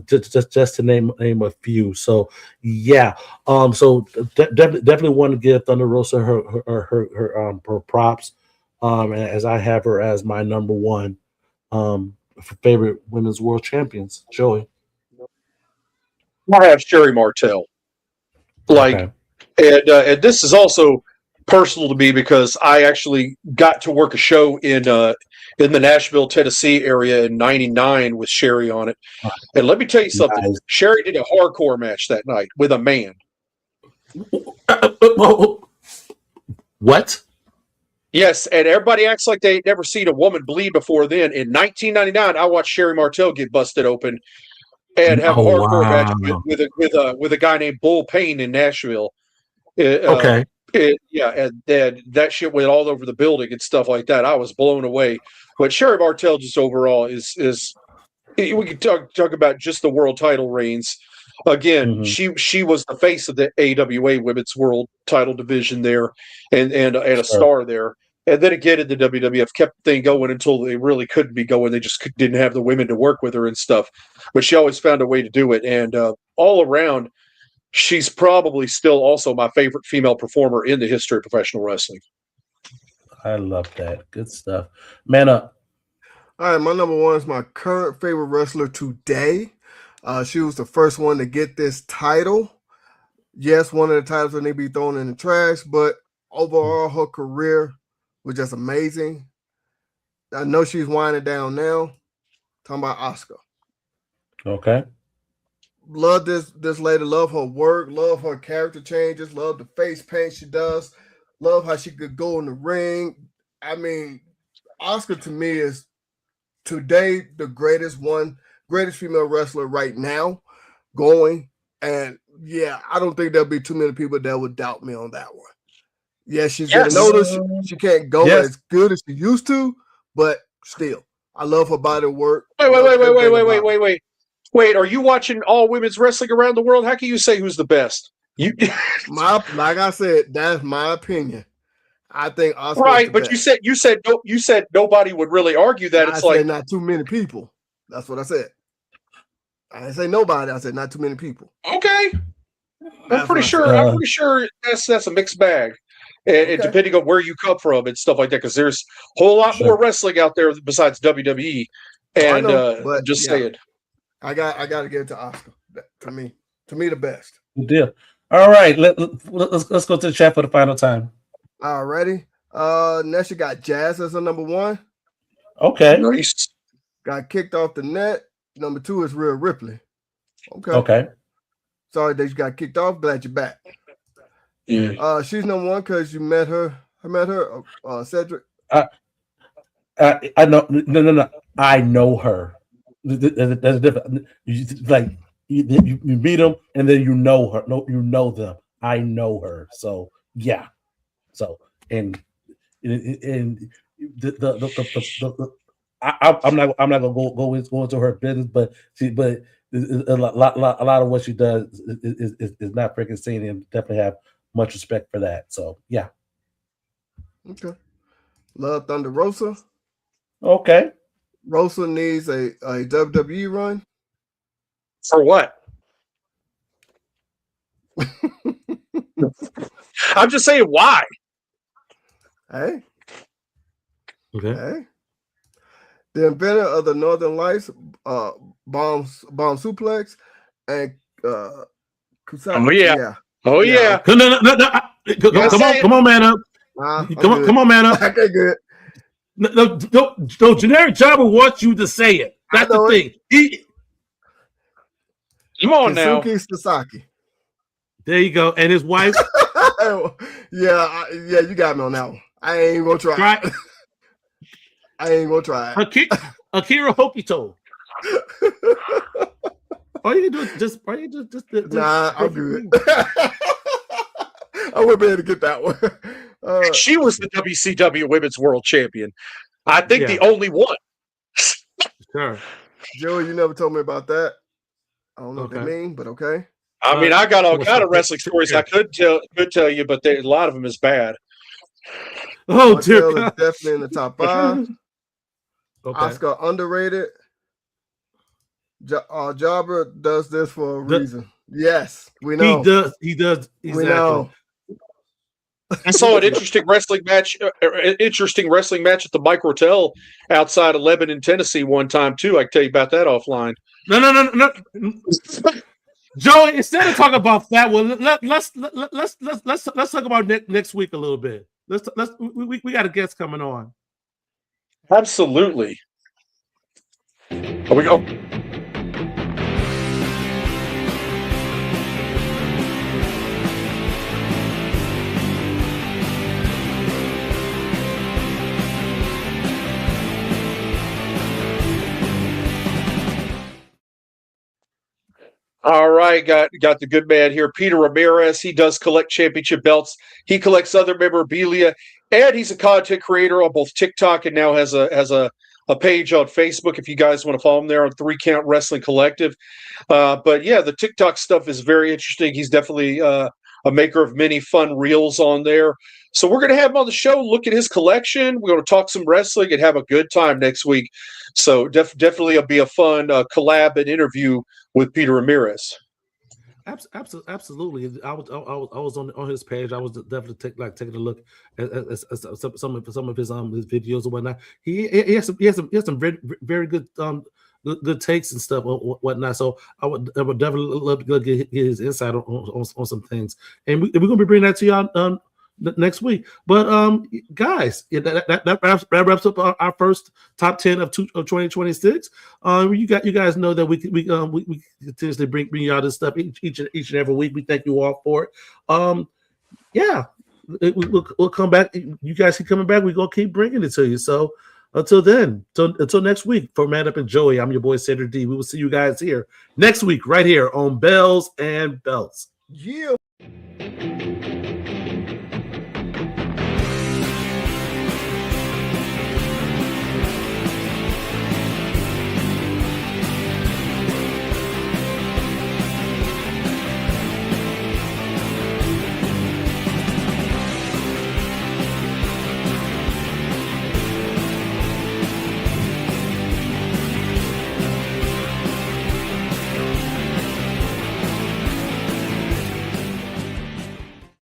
just to name a few. So yeah, definitely want to give Thunder Rosa her props, as I have her as my number 1 favorite women's world champions. Joey. I have Sherry Martel. Like, and this is also personal to me because I actually got to work a show in the Nashville, Tennessee area in '99 with Sherry on it. And let me tell you something. Nice. Sherry did a hardcore match that night with a man. What? Yes, and everybody acts like they never seen a woman bleed before then. In 1999, I watched Sherry Martel get busted open and have a hardcore match with a guy named Bull Payne in Nashville. Okay. And that shit went all over the building and stuff like that. I was blown away. But Sherry Martel just overall is we can talk about just the world title reigns. Again, she was the face of the AWA Women's World Title division there, and a star there. And then again in the WWF kept the thing going until they really couldn't be going. They just didn't have the women to work with her and stuff. But she always found a way to do it. And all around, she's probably still also my favorite female performer in the history of professional wrestling. I love that. Good stuff. Man up. All right, my number one is my current favorite wrestler today. She was the first one to get this title. Yes, one of the titles that need to be thrown in the trash, but overall, her career was just amazing. I know she's winding down now. Talking about Asuka. Okay. Love this lady. Love her work. Love her character changes. Love the face paint she does. Love how she could go in the ring. I mean, Asuka to me is today the greatest female wrestler right now going. And yeah, I don't think there'll be too many people that would doubt me on that one. Yeah, she's getting older. She can't go as good as she used to, but still, I love her body work. Wait. Wait, are you watching all women's wrestling around the world? How can you say who's the best? Like I said, that's my opinion. I think Asuka right, but best. you said nobody would really argue that. It's like not too many people. That's what I said. I didn't say nobody. I said not too many people. Okay, I'm pretty sure that's a mixed bag, and depending on where you come from and stuff like that, because there's a whole lot more wrestling out there besides WWE. And just saying, I got to give it to Asuka. To me, the best. Good deal. All right, let's go to the chat for the final time. All righty. Next you got Jazz as a number one. Okay. Nice. Got kicked off the net. Number two is Rhea Ripley. Okay. Sorry that you got kicked off. Glad you're back. Yeah. She's number one because you met her. I met her, Cedric. I know. No. I know her. That's different. You meet them and then you know her. No, you know them. I know her. So yeah. So and I'm not gonna go into her business, but a lot of what she does is not freaking seen, and definitely have much respect for that. So yeah. Okay. Love Thunder Rosa. Okay. Rosa needs a WWE run. For what? I'm just saying why. Hey. Okay. Hey. The inventor of the Northern Lights, bomb suplex, and Kusama. Oh yeah. Come on, man up. Come on, man up. Okay, good. No, generic Jobber wants you to say it. That's the thing. Come on now. Sasaki. There you go. And his wife. yeah, you got me on that one. I ain't gonna try. I ain't gonna try. Akira Hokito. All you can do is just nah, I'm good. I wouldn't be able to get that one. She was the WCW Women's World Champion. I think the only one. Sure. Joey, you never told me about that. I don't know what they mean, but okay. I mean, I got all kind of wrestling stories I could tell you, but a lot of them is bad. Oh, dear God. Is definitely in the top 5. Okay. Asuka underrated. Jobber does this for a reason. Yes, we know. He does. Exactly. We know. I saw an interesting wrestling match at the Mike Rotel outside of Lebanon, Tennessee one time too. I can tell you about that offline. No. Joey, instead of talking about that one, let's talk about next week a little bit. We got a guest coming on. Absolutely. Here we go. All right, got the good man here, Peter Ramirez. He does collect championship belts. He collects other memorabilia, and he's a content creator on both TikTok and now has a page on Facebook. If you guys want to follow him there on 3 Count Wrestling Collective. But yeah, the TikTok stuff is very interesting. He's definitely a maker of many fun reels on there. So we're going to have him on the show, look at his collection. We're going to talk some wrestling and have a good time next week. So definitely it'll be a fun collab and interview with Peter Ramirez. Absolutely. I was on his page. I was definitely taking a look at some of his videos and whatnot. He has some very, very good good takes and stuff or whatnot. So I would definitely love to get his insight on some things. And we're gonna be bringing that to y'all next week. But guys, that wraps up our first top 10 of 2026. You guys know that we continuously bring y'all this stuff each and every week. We thank you all for it. Yeah, we'll come back. You guys keep coming back. We're gonna keep bringing it to you. So until then, until next week, for Man Up and Joey, I'm your boy Cedric D. We will see you guys here next week, right here on Bells and Belts. Yeah.